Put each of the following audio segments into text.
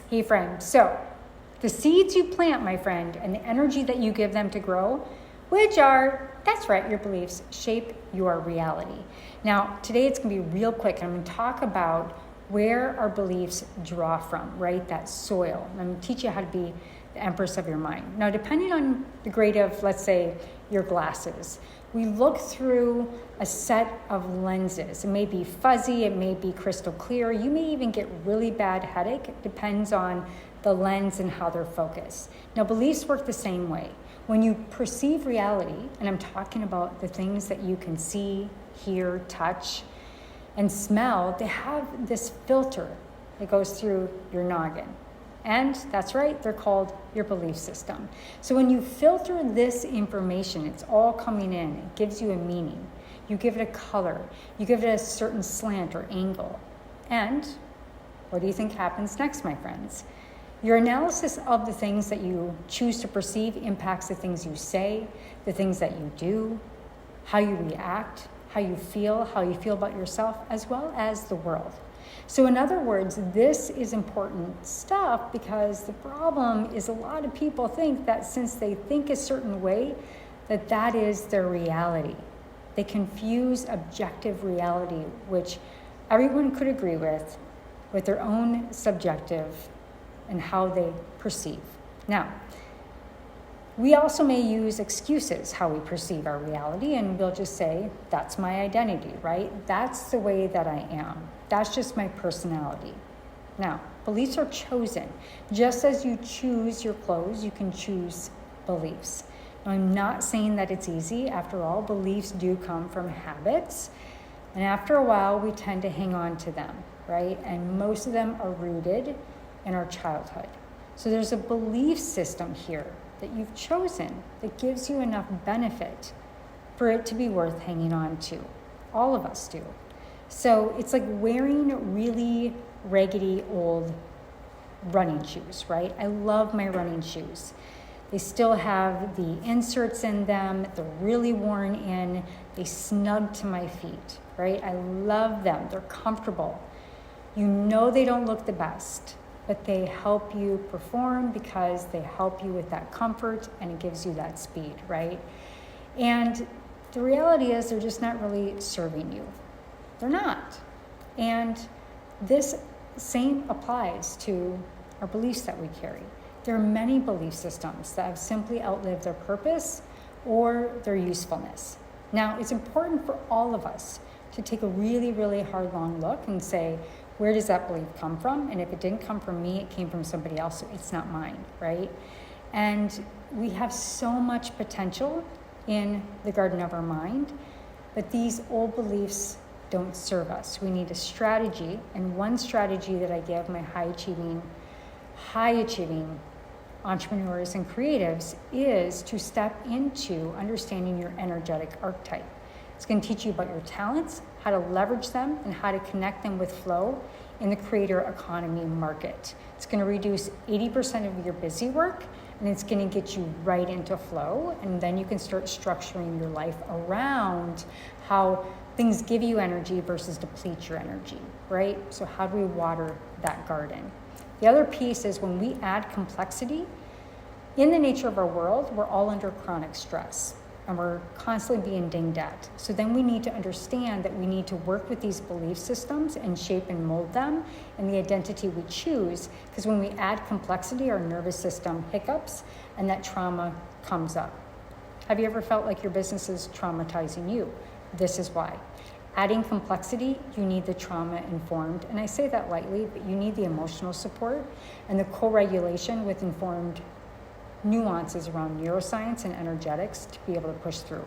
Hey friend, so the seeds you plant, my friend, and the energy that you give them to grow, which are, that's right, your beliefs, shape your reality. Now, today it's going to be real quick. I'm going to talk about where our beliefs draw from, right? That soil. I'm going to teach you how to be the empress of your mind. Now, depending on the grade of, let's say, your glasses, we look through a set of lenses. It may be fuzzy, it may be crystal clear. You may even get really bad headache. It depends on the lens and how they're focused. Now, beliefs work the same way. When you perceive reality, and I'm talking about the things that you can see, hear, touch, and smell, they have this filter that goes through your noggin. And that's right, they're called your belief system. So when you filter this information, it's all coming in. It gives you a meaning. You give it a color. You give it a certain slant or angle. And what do you think happens next, my friends? Your analysis of the things that you choose to perceive impacts the things you say, the things that you do, how you react, how you feel about yourself, as well as the world. So in other words, this is important stuff because the problem is a lot of people think that since they think a certain way, that is their reality. They confuse objective reality, which everyone could agree with their own subjective and how they perceive. Now, we also may use excuses how we perceive our reality, and we'll just say, that's my identity, right? That's the way that I am. That's just my personality. Now, beliefs are chosen. Just as you choose your clothes, you can choose beliefs. Now, I'm not saying that it's easy. After all, beliefs do come from habits. And after a while, we tend to hang on to them, right? And most of them are rooted in our childhood. So there's a belief system here that you've chosen that gives you enough benefit for it to be worth hanging on to. All of us do. So it's like wearing really raggedy old running shoes, right? I love my running shoes. They still have the inserts in them. They're really worn in. They snug to my feet, right? I love them. They're comfortable. You know they don't look the best, but they help you perform because they help you with that comfort and it gives you that speed, right? And the reality is they're just not really serving you. They're not. And this same applies to our beliefs that we carry. There are many belief systems that have simply outlived their purpose or their usefulness. Now, it's important for all of us to take a really, really hard, long look and say, where does that belief come from? And if it didn't come from me, it came from somebody else, so it's not mine, right? And we have so much potential in the garden of our mind, but these old beliefs don't serve us. We need a strategy, and one strategy that I give my high-achieving entrepreneurs and creatives is to step into understanding your energetic archetype. It's going to teach you about your talents, how to leverage them, and how to connect them with flow in the creator economy market. It's going to reduce 80% of your busy work, and it's going to get you right into flow, and then you can start structuring your life around how things give you energy versus deplete your energy, right? So how do we water that garden? The other piece is when we add complexity, in the nature of our world, we're all under chronic stress and we're constantly being dinged at. So then we need to understand that we need to work with these belief systems and shape and mold them and the identity we choose, because when we add complexity, our nervous system hiccups and that trauma comes up. Have you ever felt like your business is traumatizing you? This is why. Adding complexity, you need the trauma-informed, and I say that lightly, but you need the emotional support and the co-regulation with informed nuances around neuroscience and energetics to be able to push through.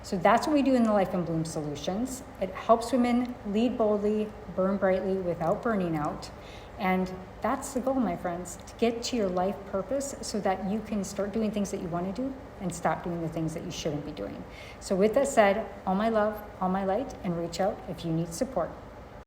So that's what we do in the Life in Bloom Solutions. It helps women lead boldly, burn brightly without burning out. And that's the goal, my friends, to get to your life purpose so that you can start doing things that you want to do and stop doing the things that you shouldn't be doing. So with that said, all my love, all my light, and reach out if you need support.